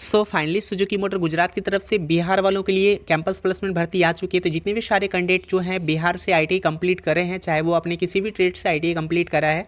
So finally Suzuki motor Gujarat की तरफ से बिहार वालों के लिए कैंपस प्लेसमेंट भर्ती आ चुकी है। तो जितने भी सारे कैंडिडेट जो हैं बिहार से आईटीआई कंप्लीट कर रहे हैं, चाहे वो अपने किसी भी ट्रेड से आईटीआई कंप्लीट करा है,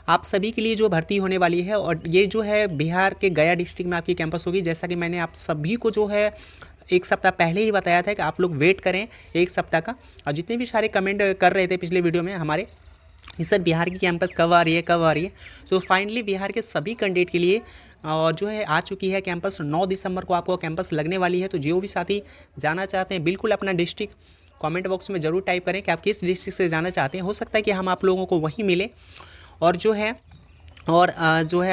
आप सभी के लिए जो भर्ती होने वाली है। और ये जो है बिहार के गया डिस्ट्रिक्ट में आपकी कैंपस होगी। जैसा कि मैंने आप सभी को जो है एक सप्ताह पहले ही बताया था कि आप लोग वेट करें एक सप्ताह का। और जितने भी सारे कमेंट कर रहे थे पिछले वीडियो में हमारे कि सर बिहार की कैंपस कब आ रही है, कब आ रही है, तो फाइनली बिहार के सभी कैंडिडेट के लिए जो है आ चुकी है कैंपस। 9 दिसंबर को आपको कैंपस लगने वाली है। तो जो भी साथी जाना चाहते हैं, बिल्कुल अपना डिस्ट्रिक्ट कमेंट बॉक्स में ज़रूर टाइप करें कि आप किस डिस्ट्रिक्ट से जाना चाहते हैं। हो सकता है कि हम आप लोगों को वहीं मिले। और जो है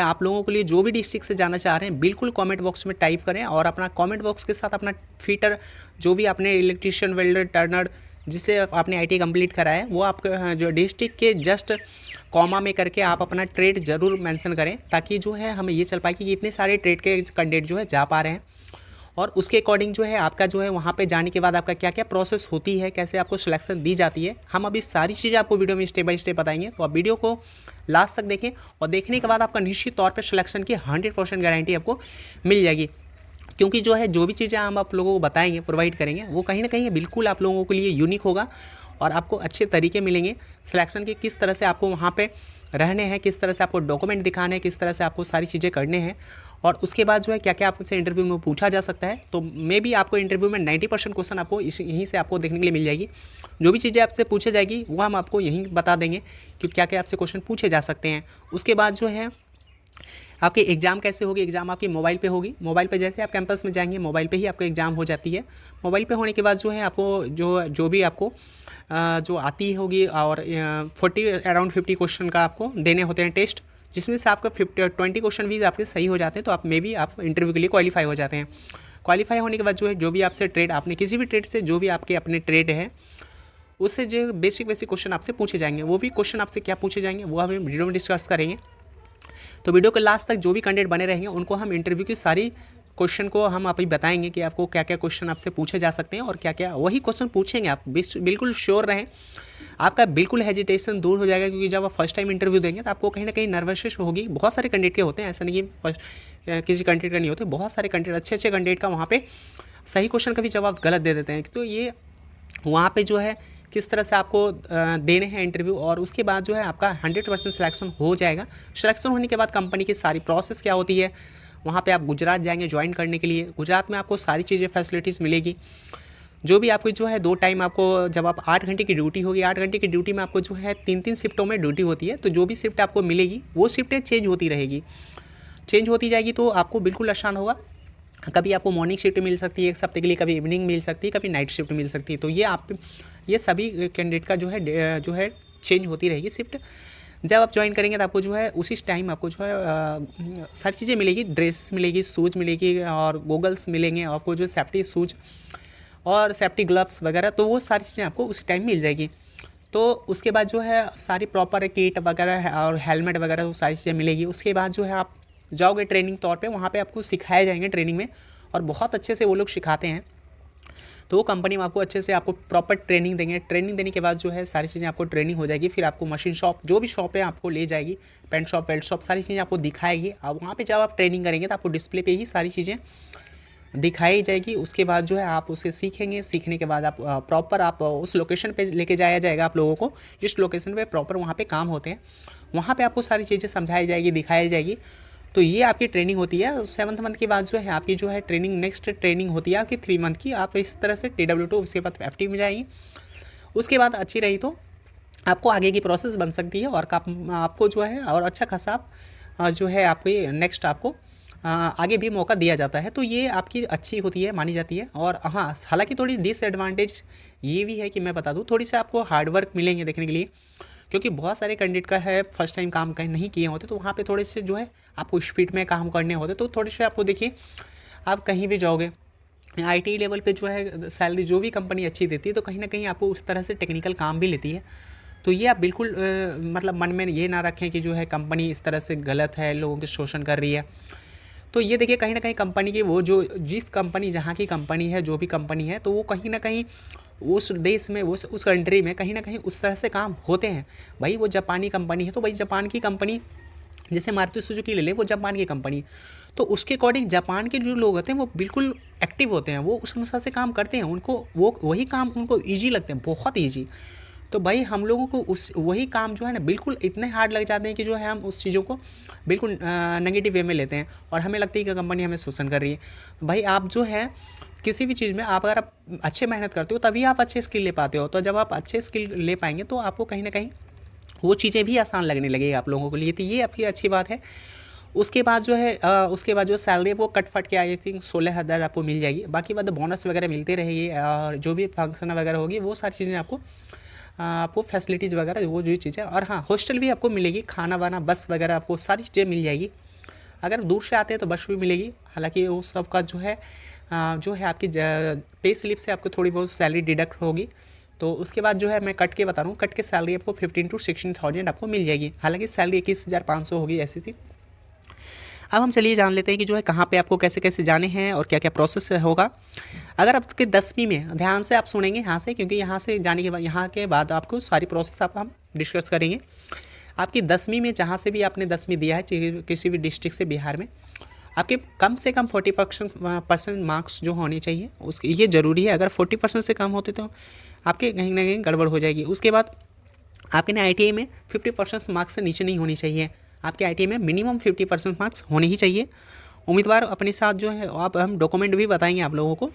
आप लोगों के लिए जो भी डिस्ट्रिक्ट से जाना चाह रहे हैं, बिल्कुल कमेंट बॉक्स में टाइप करें। और अपना कमेंट बॉक्स के साथ अपना फिटर, जो भी आपने इलेक्ट्रीशियन, वेल्डर, टर्नर, जिससे आपने आईटी कंप्लीट करा है, वो आपका जो डिस्ट्रिक्ट के जस्ट कॉमा में करके आप अपना ट्रेड ज़रूर मेंशन करें, ताकि जो है हमें ये चल पाए कि इतने सारे ट्रेड के कैंडिडेट जो है जा पा रहे हैं। और उसके अकॉर्डिंग जो है आपका जो है वहाँ पे जाने के बाद आपका क्या क्या प्रोसेस होती है, कैसे आपको सिलेक्शन दी जाती है, हम अभी सारी चीज़ें आपको वीडियो में स्टेप बाय स्टेप बताएंगे। तो आप वीडियो को लास्ट तक देखें और देखने के बाद आपका निश्चित तौर पर सिलेक्शन की 100% गारंटी आपको मिल जाएगी। क्योंकि जो है जो भी चीज़ें हम आप लोगों को बताएंगे, प्रोवाइड करेंगे, वो कहीं ना कहीं बिल्कुल आप लोगों के लिए यूनिक होगा। और आपको अच्छे तरीके मिलेंगे सिलेक्शन के, किस तरह से आपको वहाँ पे रहने हैं, किस तरह से आपको डॉक्यूमेंट दिखाने हैं, किस तरह से आपको सारी चीज़ें करने हैं। और उसके बाद जो है क्या क्या आपसे इंटरव्यू में पूछा जा सकता है। तो मे भी आपको इंटरव्यू में 90% क्वेश्चन आपको यहीं से आपको देखने के लिए मिल जाएगी। जो भी चीज़ें आपसे पूछे जाएगी वो हम आपको यहीं बता देंगे कि क्या क्या आपसे क्वेश्चन पूछे जा सकते हैं। उसके बाद जो है आपकी एग्ज़ाम कैसे होगी, एग्ज़ाम आपकी मोबाइल पे होगी। मोबाइल पे जैसे आप कैंपस में जाएंगे, मोबाइल पे ही आपको एग्ज़ाम हो जाती है। मोबाइल पे होने के बाद जो है आपको जो भी आपको जो आती होगी, और 40 क्वेश्चन का आपको देने होते हैं टेस्ट, जिसमें से आपका 20 क्वेश्चन भी आपके सही हो जाते हैं। तो आप मे भी आप इंटरव्यू के लिए क्वालिफाई हो जाते हैं। क्वालिफाई होने के बाद जो है जो भी आपसे ट्रेड, आपने किसी भी ट्रेड से जो भी आपके अपने ट्रेड है, उससे जो बेसिक क्वेश्चन आपसे पूछे जाएंगे, वो भी क्वेश्चन आपसे क्या पूछे जाएंगे वो हम वीडियो में डिस्कस करेंगे। तो वीडियो के लास्ट तक जो भी कैंडिडेट बने रहेंगे उनको हम इंटरव्यू की सारी क्वेश्चन को हम अभी बताएंगे कि आपको क्या क्या क्वेश्चन आपसे पूछे जा सकते हैं और क्या क्या वही क्वेश्चन पूछेंगे। आप बिल्कुल श्योर रहें, आपका बिल्कुल हेजिटेशन दूर हो जाएगा। क्योंकि जब आप फर्स्ट टाइम इंटरव्यू देंगे तो आपको कहीं ना कहीं नर्वसनेस होगी। बहुत सारे कैंडिडेट के होते हैं, ऐसा नहीं कि फर्स्ट किसी कैंडिडेट का नहीं होते। बहुत सारे कैंडिडेट, अच्छे कैंडिडेट का वहाँ पे सही क्वेश्चन का भी जवाब गलत दे देते हैं। तो ये वहाँ पे जो है किस तरह से आपको देने हैं इंटरव्यू, और उसके बाद जो है आपका 100% सिलेक्शन हो जाएगा। सिलेक्शन होने के बाद कंपनी की सारी प्रोसेस क्या होती है, वहाँ पे आप गुजरात जाएंगे ज्वाइन करने के लिए। गुजरात में आपको सारी चीज़ें फैसिलिटीज़ मिलेगी। जो भी आपको जो है 2 टाइम आपको, जब आप 8 घंटे की ड्यूटी होगी, 8 घंटे की ड्यूटी में आपको जो है 3-3 शिफ्टों में ड्यूटी होती है। तो जो भी शिफ्ट आपको मिलेगी वो शिफ्टें चेंज होती रहेगी, चेंज होती जाएगी। तो आपको बिल्कुल आसान होगा। कभी आपको मॉर्निंग शिफ्ट मिल सकती है एक हफ्ते के लिए, कभी इवनिंग मिल सकती है, कभी नाइट शिफ्ट मिल सकती है। तो ये सभी कैंडिडेट का जो है चेंज होती रहेगी शिफ्ट। जब आप ज्वाइन करेंगे तो आपको जो है उसी टाइम आपको जो है सारी चीज़ें मिलेगी, ड्रेस मिलेगी, शूज़ मिलेगी, और गोगल्स मिलेंगे आपको, जो सेफ्टी शूज़ और सेफ्टी ग्लव्स वगैरह। तो वो सारी चीज़ें आपको उसी टाइम मिल जाएगी। तो उसके बाद जो है सारी प्रॉपर किट वगैरह और हेलमेट वगैरह वो सारी चीज़ें मिलेगी। उसके बाद जो है आप जाओगे ट्रेनिंग तौर पे, वहाँ पे आपको सिखाए जाएंगे ट्रेनिंग में, और बहुत अच्छे से वो लोग सिखाते हैं। तो वो कंपनी में आपको अच्छे से आपको प्रॉपर ट्रेनिंग देंगे। ट्रेनिंग देने के बाद जो है सारी चीज़ें आपको ट्रेनिंग हो जाएगी। फिर आपको मशीन शॉप, जो भी शॉप है आपको ले जाएगी, पेंट शॉप, वेल्ड शॉप, सारी चीज़ें आपको दिखाएगी। अब वहाँ पे जब आप ट्रेनिंग करेंगे तो आपको डिस्प्ले पे ही सारी चीज़ें दिखाई जाएगी। उसके बाद जो है आप उसे सीखेंगे। सीखने के बाद आप प्रॉपर आप उस लोकेशन पे लेके जाया जाएगा आप लोगों को, जिस लोकेशन पे प्रॉपर वहाँ पे काम होते हैं, वहाँ पे आपको सारी चीज़ें समझाई जाएगी, दिखाई जाएगी। तो ये आपकी ट्रेनिंग होती है। 7th मंथ के बाद जो है आपकी जो है ट्रेनिंग, नेक्स्ट ट्रेनिंग होती है आपकी 3 मंथ की। आप इस तरह से TW2, उसके बाद FT में जाएंगे। उसके बाद अच्छी रही तो आपको आगे की प्रोसेस बन सकती है, और आपको जो है और अच्छा खासा जो है आपकी नेक्स्ट आपको आगे भी मौका दिया जाता है। तो ये आपकी अच्छी होती है, मानी जाती है। और हाँ, हालांकि थोड़ी डिसएडवांटेज ये भी है कि मैं बता दूँ, थोड़ी सी आपको हार्डवर्क मिलेंगे देखने के लिए। क्योंकि बहुत सारे कैंडिडेट का है फर्स्ट टाइम काम कहीं नहीं किए होते, तो वहाँ पे थोड़े से जो है आपको स्पीड में काम करने होते। तो थोड़े से आपको देखिए, आप कहीं भी जाओगे IT लेवल पे जो है सैलरी जो भी कंपनी अच्छी देती है, तो कहीं ना कहीं आपको उस तरह से टेक्निकल काम भी लेती है। तो ये आप बिल्कुल मतलब मन में ये ना रखें कि जो है कंपनी इस तरह से गलत है, लोगों के शोषण कर रही है। तो ये देखिए, कहीं ना कहीं कंपनी की वो जो जिस कंपनी, जहाँ की कंपनी है, जो भी कंपनी है, तो वो कहीं ना कहीं उस देश में, उस कंट्री में कहीं ना कहीं उस तरह से काम होते हैं। भाई वो जापानी कंपनी है, तो भाई जापान की कंपनी, जैसे मारुति सुजुकी ले ले, वो जापान की कंपनी। तो उसके अकॉर्डिंग जापान के जो लोग होते हैं वो बिल्कुल एक्टिव होते हैं, वो उस अनुसार से काम करते हैं, उनको वो वही काम उनको ईजी लगते हैं, बहुत ईजी। तो भाई हम लोगों को उस वही काम जो है ना बिल्कुल इतने हार्ड लग जाते हैं कि जो है हम उस चीज़ों को बिल्कुल नेगेटिव वे में लेते हैं और हमें लगता है कि कंपनी हमें शोषण कर रही है। भाई आप जो है किसी भी चीज़ में आप अगर आप अच्छे मेहनत करते हो तभी आप अच्छे स्किल ले पाते हो, तो जब आप अच्छे स्किल ले पाएंगे तो आपको कहीं ना कहीं वो चीज़ें भी आसान लगने लगेगी आप लोगों के लिए, तो ये आपकी अच्छी बात है। उसके बाद जो है उसके बाद जो सैलरी है वो कट फट के आई थिंक 16,000 आपको मिल जाएगी, बाकी बाद बोनस वगैरह मिलते रहेगी और जो भी फंक्शन वगैरह होगी वो सारी चीज़ें आपको फैसिलिटीज़ वगैरह वो जो चीज़ें, और हाँ हॉस्टल भी आपको मिलेगी, खाना वाना बस वगैरह आपको सारी चीज़ें मिल जाएगी। अगर दूर से आते हैं तो बस भी मिलेगी, हालांकि वो सब का जो है आपकी पे स्लिप से आपको थोड़ी बहुत सैलरी डिडक्ट होगी। तो उसके बाद जो है मैं कट के बता रहा हूँ, कट के सैलरी आपको 15 to 16,000 आपको मिल जाएगी, हालांकि सैलरी 21,500 होगी ऐसी थी। अब हम चलिए जान लेते हैं कि जो है कहाँ पे आपको कैसे कैसे जाने हैं और क्या क्या प्रोसेस होगा। अगर आपके 10वीं में ध्यान से आप सुनेंगे यहाँ से, क्योंकि यहाँ से जाने के बाद यहाँ के बाद आपको सारी प्रोसेस आप हम डिस्कस करेंगे। आपकी 10वीं में जहाँ से भी आपने 10वीं दिया है किसी भी डिस्ट्रिक्ट से बिहार में, आपके कम से कम 40% मार्क्स जो होने चाहिए उसके, ये ज़रूरी है। अगर 40% से कम होते तो आपके कहीं ना कहीं गड़बड़ हो जाएगी। उसके बाद आपके ना ITI में 50% मार्क्स से नीचे नहीं होनी चाहिए, आपके ITI में मिनिमम 50% मार्क्स होने ही चाहिए। उम्मीदवार अपने साथ जो है आप हम डॉक्यूमेंट भी बताएंगे आप लोगों को।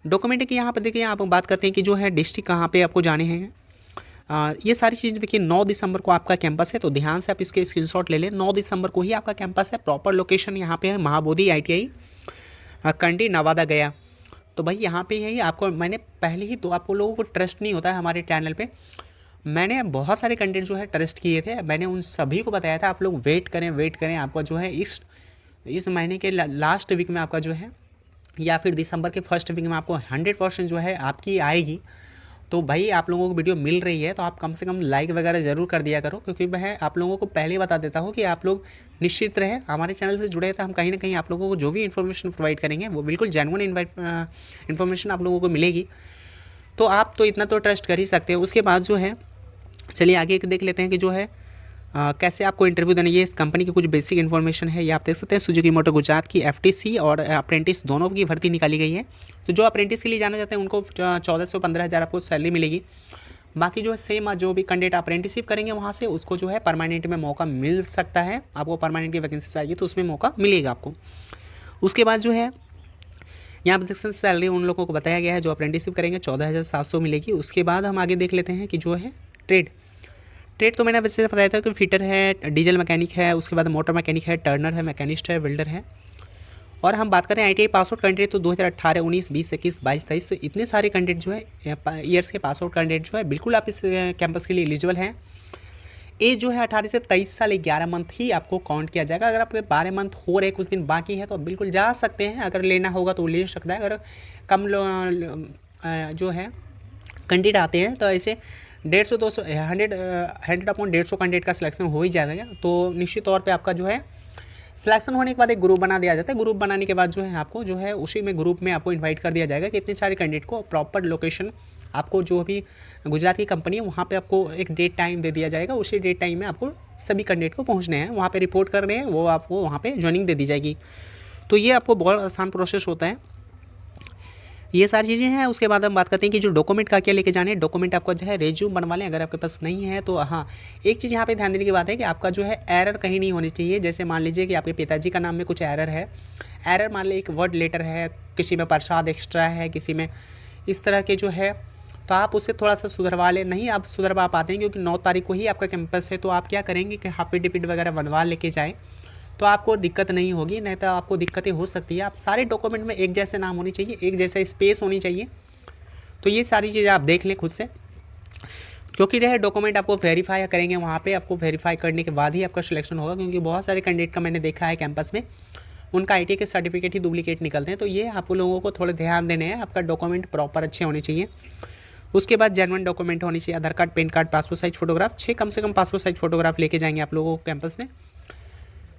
डॉक्यूमेंट की यहाँ पर देखिए आप बात करते हैं कि जो है डिस्ट्रिक्ट कहाँ पे आपको जाने हैं। ये सारी चीज़ें देखिए 9 दिसंबर को आपका कैंपस है, तो ध्यान से आप इसके स्क्रीनशॉट ले लें। 9 दिसंबर को ही आपका कैंपस है। प्रॉपर लोकेशन यहाँ पे है महाबोधि ITI कंडी नवादा गया। तो भाई यहाँ पे यही आपको मैंने पहले ही तो आपको लोगों को ट्रस्ट नहीं होता है हमारे चैनल पे, मैंने बहुत सारे कंटेंट जो है ट्रस्ट किए थे, मैंने उन सभी को बताया था आप लोग वेट करें आपका जो है इस महीने के लास्ट वीक में आपका जो है या फिर दिसंबर के फर्स्ट वीक में आपको 100% जो है आपकी आएगी। तो भाई आप लोगों को वीडियो मिल रही है तो आप कम से कम लाइक वगैरह ज़रूर कर दिया करो, क्योंकि मैं आप लोगों को पहले बता देता हूँ कि आप लोग निश्चित रहे हमारे चैनल से जुड़े, तो हम कहीं ना कहीं आप लोगों को जो भी इन्फॉर्मेशन प्रोवाइड करेंगे वो बिल्कुल जेन्युइन इन्फॉर्मेशन आप लोगों को मिलेगी। तो आप तो इतना तो ट्रस्ट कर ही सकते हैं। उसके बाद जो है चलिए आगे देख लेते हैं कि जो है कैसे आपको इंटरव्यू देना। ये इस कंपनी की कुछ बेसिक इन्फॉर्मेशन है, ये आप देख सकते हैं। सुजुकी मोटर गुजरात की FTC और अप्रेंटिस दोनों की भर्ती निकाली गई है। तो जो अप्रेंटिस के लिए जाना चाहते हैं उनको 14,15,000 आपको सैलरी मिलेगी। बाकी जो है सेम जो भी कैंडिडेट अप्रेंटिसशिप करेंगे वहाँ से उसको जो है परमानेंट में मौका मिल सकता है, आपको परमानेंट की वैकेंसी आएगी तो उसमें मौका मिलेगा आपको। उसके बाद जो है यहाँ पर देख सकते हैं सैलरी उन लोगों को बताया गया है जो अप्रेंटिसशिप करेंगे 14,700 मिलेगी। उसके बाद हम आगे देख लेते हैं कि जो है ट्रेड तो मैंने वैसे बताया था कि फिटर है, डीजल मैकेनिक है, उसके बाद मोटर मैकेनिक है, टर्नर है, मैकेनिस्ट है, वेल्डर है। और हम बात करें ITI पास आउट कैंडिडेट तो 2018, 19, 20, 21, 22, 23 इतने सारे कैंडिडेट जो है ईयर्स के पास आउट कैंडिडेट जो है बिल्कुल आप इस कैंपस के लिए एलिजिबल हैं। एज जो है 18 से 23 साल 11 मंथ ही आपको काउंट किया जाएगा। अगर आपके 12 मंथ हो रहे कुछ दिन बाकी है तो आप बिल्कुल जा सकते हैं, अगर लेना होगा तो ले सकता है। अगर कम जो है कैंडिडेट आते हैं तो ऐसे 150 200 100 अपॉन 150 कैंडिडेट का सिलेक्शन हो ही जाएगा। तो निश्चित तौर पे आपका जो है सिलेक्शन होने के बाद एक ग्रुप बना दिया जाता है। ग्रुप बनाने के बाद जो है आपको जो है उसी में ग्रुप में आपको इनवाइट कर दिया जाएगा कि इतने सारे कैंडिडेट को प्रॉपर लोकेशन आपको जो भी गुजरात की कंपनी है वहाँ पे आपको एक डेट टाइम दे दिया जाएगा। उसी डेट टाइम में आपको सभी कैंडिडेट को पहुँचने हैं, वहाँ पे रिपोर्ट कर रहे हैं, वो आपको वहाँ पे ज्वाइनिंग दे दी जाएगी। तो ये आपको बहुत आसान प्रोसेस होता है, ये सारी चीज़ें हैं। उसके बाद हम बात करते हैं कि जो डॉक्यूमेंट का क्या लेके जाने। डॉक्यूमेंट आपका जो है रेज्यूम बनवा लें, अगर आपके पास नहीं है तो हाँ एक चीज़ यहाँ पे ध्यान देने की बात है कि आपका जो है एरर कहीं नहीं होनी चाहिए। जैसे मान लीजिए कि आपके पिताजी का नाम में कुछ एरर है, एरर मान लीजिए एक वर्ड लेटर है, किसी में प्रसाद एक्स्ट्रा है, किसी में इस तरह के जो है, तो आप उसे थोड़ा सा सुधरवा लें। नहीं आप सुधरवा पाते हैं क्योंकि 9 तारीख को ही आपका कैंपस है, तो आप क्या करेंगे कि हाफ टिकट वगैरह बनवा लेके जाएँ तो आपको दिक्कत नहीं होगी, नहीं तो आपको दिक्कतें हो सकती है। आप सारे डॉक्यूमेंट में एक जैसे नाम होनी चाहिए, एक जैसा स्पेस होनी चाहिए। तो ये सारी चीज़ें आप देख लें खुद से, क्योंकि रहे डॉक्यूमेंट आपको वेरीफाई करेंगे वहाँ पे, आपको वेरीफाई करने के बाद ही आपका सिलेक्शन होगा। क्योंकि बहुत सारे कैंडिडेट का मैंने देखा है कैंपस में उनका ITI के सर्टिफिकेट ही डुप्लीकेट निकलते हैं। तो ये आप लोगों को थोड़े ध्यान देने हैं, आपका डॉक्यूमेंट प्रॉपर अच्छे होने चाहिए। उसके बाद जेन्युइन डॉक्यूमेंट होनी चाहिए, Aadhaar card, PAN card, passport size photograph, 6 कम से कम पासपोर्ट साइज फोटोग्राफ लेके जाएंगे आप लोगों को कैंपस में।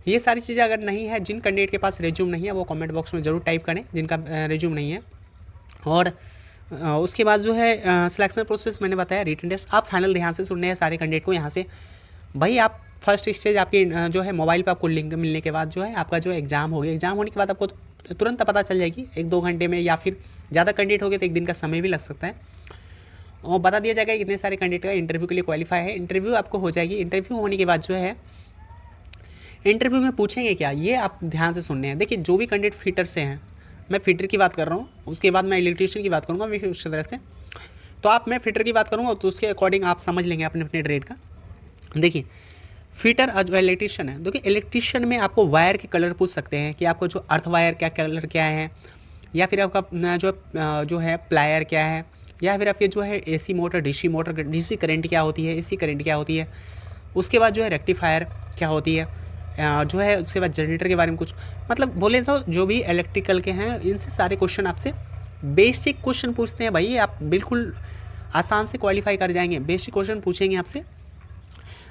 ये सारी चीज़ें अगर नहीं है, जिन कैंडिडेट के पास रेज्यूम नहीं है वो कमेंट बॉक्स में ज़रूर टाइप करें जिनका रेज्यूम नहीं है। और उसके बाद जो है सिलेक्शन प्रोसेस मैंने बताया, रिटन टेस्ट। आप फाइनल ध्यान से सुनने हैं सारे कैंडिडेट को यहाँ से। भाई आप फर्स्ट स्टेज आपकी जो है मोबाइल पे आपको लिंक मिलने के बाद जो है आपका जो एग्ज़ाम हो गया, एग्ज़ाम होने के बाद आपको तुरंत पता चल जाएगी 1-2 घंटे में, या फिर ज़्यादा कैंडिडेट हो गए तो 1 दिन का समय भी लग सकता है। और बता दिया जाएगा कितने सारे कैंडिडेट का इंटरव्यू के लिए क्वालिफाई है। इंटरव्यू आपको हो जाएगी। इंटरव्यू होने के बाद जो है इंटरव्यू में पूछेंगे क्या, ये आप ध्यान से सुनने हैं। देखिए जो भी कैंडिडेट फिटर से हैं, मैं फिटर की बात कर रहा हूँ, उसके बाद मैं इलेक्ट्रीशियन की बात करूँगा भी उस तरह से। तो आप, मैं फिटर की बात करूँगा तो उसके अकॉर्डिंग आप समझ लेंगे अपने अपने ट्रेड का। देखिए फिटर जो इलेक्ट्रीशियन है, देखिए इलेक्ट्रीशियन में आपको वायर के कलर पूछ सकते हैं कि आपको जो अर्थ वायर क्या कलर क्या है, या फिर आपका जो है प्लायर क्या है, या फिर आपके जो है एसी मोटर, डीसी करंट क्या होती है, एसी करंट क्या होती है। उसके बाद जो है रेक्टिफायर क्या होती है, जो है उसके बाद जनरेटर के बारे में कुछ, मतलब बोले तो जो भी इलेक्ट्रिकल के हैं इनसे सारे क्वेश्चन आपसे बेसिक क्वेश्चन पूछते हैं भाई। आप बिल्कुल आसान से क्वालिफाई कर जाएंगे। बेसिक क्वेश्चन पूछेंगे आपसे,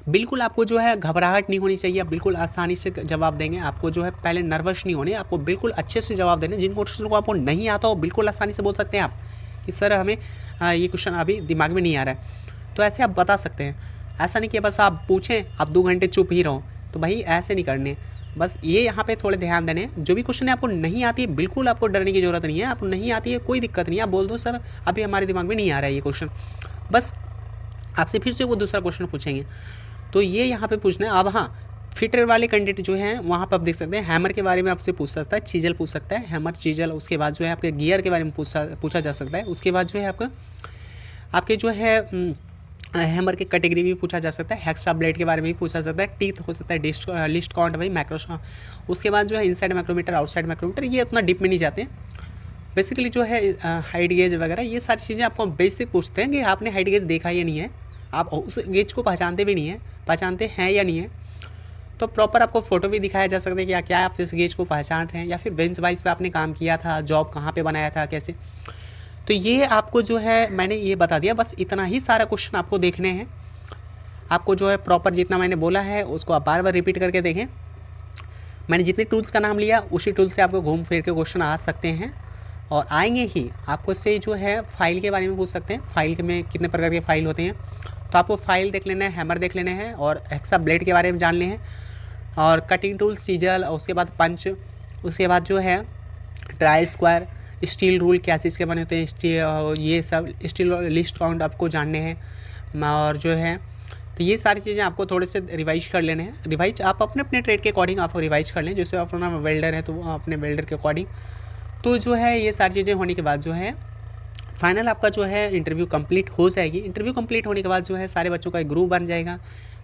बिल्कुल आपको जो है घबराहट नहीं होनी चाहिए, आप बिल्कुल आसानी से जवाब देंगे। आपको जो है पहले नर्वस नहीं होने, आपको बिल्कुल अच्छे से जवाब देने। जिन क्वेश्चन को आपको नहीं आता हो बिल्कुल आसानी से बोल सकते हैं आप कि सर हमें ये क्वेश्चन अभी दिमाग में नहीं आ रहा है, तो ऐसे आप बता सकते हैं। ऐसा नहीं कि बस आप पूछें आप 2 घंटे चुप ही रहो, तो भाई ऐसे नहीं करने। बस ये यहाँ पे थोड़े ध्यान देने, जो भी क्वेश्चन आपको नहीं आती है बिल्कुल आपको डरने की ज़रूरत नहीं है। आपको नहीं आती है कोई दिक्कत नहीं है, आप बोल दो सर अभी हमारे दिमाग में नहीं आ रहा है ये क्वेश्चन, बस आपसे फिर से वो दूसरा क्वेश्चन पूछेंगे। तो ये यहाँ पे पूछना है। अब हाँ, फिटर वाले कैंडिडेट जो हैं वहाँ पर आप देख सकते हैं हैमर के बारे में आपसे पूछ सकता है, चीजल पूछ सकता है, हैमर चीजल। उसके बाद जो है आपके गियर के बारे में पूछा जा सकता है। उसके बाद जो है आपके जो है हैमर के कैटेगरी भी पूछा जा सकता है, हेक्सा ब्लेड के बारे में भी पूछा जा सकता है, टीथ हो सकता है, लिस्ट काउंट भाई, मैक्रो। उसके बाद जो है इनसाइड माइक्रोमीटर, आउटसाइड माइक्रोमीटर, ये उतना डीप में नहीं जाते हैं। बेसिकली जो है हाइट गेज वगैरह ये सारी चीज़ें आपको बेसिक पूछते हैं कि आपने हाइट गेज देखा या नहीं है, आप उस गेज को पहचानते भी नहीं है, पहचानते हैं या नहीं है। तो प्रॉपर आपको फ़ोटो भी दिखाया जा सकता है कि क्या आप इस गेज को पहचान रहे हैं, या फिर बेंच वाइज पे आपने काम किया था, जॉब कहाँ पे बनाया था, कैसे। तो ये आपको जो है मैंने ये बता दिया, बस इतना ही सारा क्वेश्चन आपको देखने हैं। आपको जो है प्रॉपर जितना मैंने बोला है उसको आप बार बार रिपीट करके देखें। मैंने जितने टूल्स का नाम लिया उसी टूल से आपको घूम फिर के क्वेश्चन आ सकते हैं, और आएंगे ही। आपको से जो है फाइल के बारे में पूछ सकते हैं, फाइल में कितने प्रकार के फाइल होते हैं, तो आपको फाइल देख लेना है, हैमर देख लेने हैं, और हेक्सा ब्लेड के बारे में जान लें हैं, और कटिंग टूल, सीजल, और उसके बाद पंच, उसके बाद जो है ट्राई स्क्वायर, स्टील रूल क्या चीज़ के बने होते हैं, स्टील, ये सब स्टील लिस्ट काउंट आपको जानने हैं। और जो है तो ये सारी चीज़ें आपको थोड़े से रिवाइज कर लेने हैं। रिवाइज आप अपने अपने ट्रेड के अकॉर्डिंग आप रिवाइज कर लें, जैसे आप अपना वेल्डर है तो वो अपने वेल्डर के अकॉर्डिंग। तो जो है ये सारी चीज़ें होने के बाद जो है फाइनल आपका जो है इंटरव्यू कंप्लीट हो जाएगी। इंटरव्यू कंप्लीट होने के बाद जो है सारे बच्चों का एक ग्रुप बन जाएगा।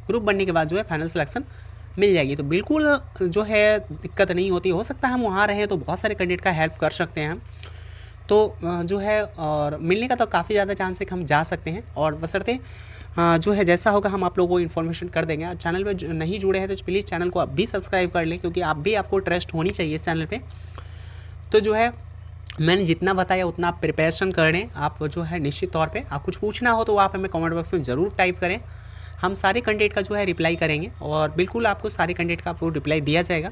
ग्रुप बनने के बाद जो है फाइनल सिलेक्शन मिल जाएगी। तो बिल्कुल जो है दिक्कत नहीं होती। हो सकता है हम वहाँ रहें तो बहुत सारे कैंडिडेट का हेल्प कर सकते हैं हम, तो जो है और मिलने का तो काफ़ी ज़्यादा चांस है कि हम जा सकते हैं। और बशर्ते जो है जैसा होगा हम आप लोगों को इन्फॉर्मेशन कर देंगे। चैनल पे नहीं जुड़े हैं तो प्लीज़ चैनल को आप भी सब्सक्राइब कर लें, क्योंकि आप भी, आपको ट्रस्ट होनी चाहिए इस चैनल पे। तो जो है मैंने जितना बताया उतना आप प्रिपरेशन करें। आप जो है निश्चित तौर पे आप कुछ पूछना हो तो आप हमें कमेंट बॉक्स में ज़रूर टाइप करें। हम सारे कैंडिडेट का जो है रिप्लाई करेंगे, और बिल्कुल आपको सारे कैंडिडेट का आपको रिप्लाई दिया जाएगा।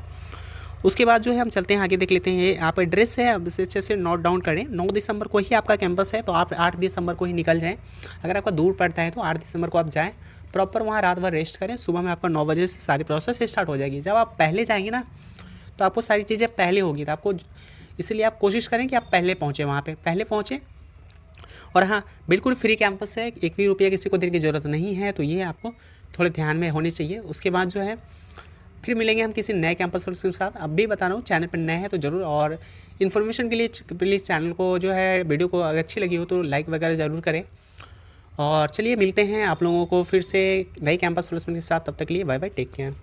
उसके बाद जो है हम चलते हैं आगे, देख लेते हैं। आप एड्रेस है अब अच्छे से नोट डाउन करें। 9 दिसंबर को ही आपका कैंपस है, तो आप 8 दिसंबर को ही निकल जाएँ। अगर आपका दूर पड़ता है तो 8 दिसंबर को आप जाएँ, प्रॉपर वहाँ रात भर रेस्ट करें। सुबह में आपका 9 बजे से सारी प्रोसेस स्टार्ट हो जाएगी। जब आप पहले जाएंगे ना तो आपको सारी चीज़ें पहले होगी, तो आपको इसलिए आप कोशिश करें कि आप पहले पहुँचें, वहाँ पे पहले पहुँचें। और हाँ, बिल्कुल फ्री कैंपस है, 1 भी रुपया किसी को देने की ज़रूरत नहीं है, तो ये आपको थोड़े ध्यान में होने चाहिए। उसके बाद जो है फिर मिलेंगे हम किसी नए कैंपस के साथ। अब भी बता रहा हूँ, चैनल पर नए हैं तो ज़रूर, और इन्फॉर्मेशन के लिए प्लीज़ चैनल को जो है वीडियो को अगर अच्छी लगी हो तो लाइक वगैरह ज़रूर करें। और चलिए मिलते हैं आप लोगों को फिर से नए कैंपस प्लेसमेंट के साथ। तब तक के लिए बाय बाय, टेक केयर।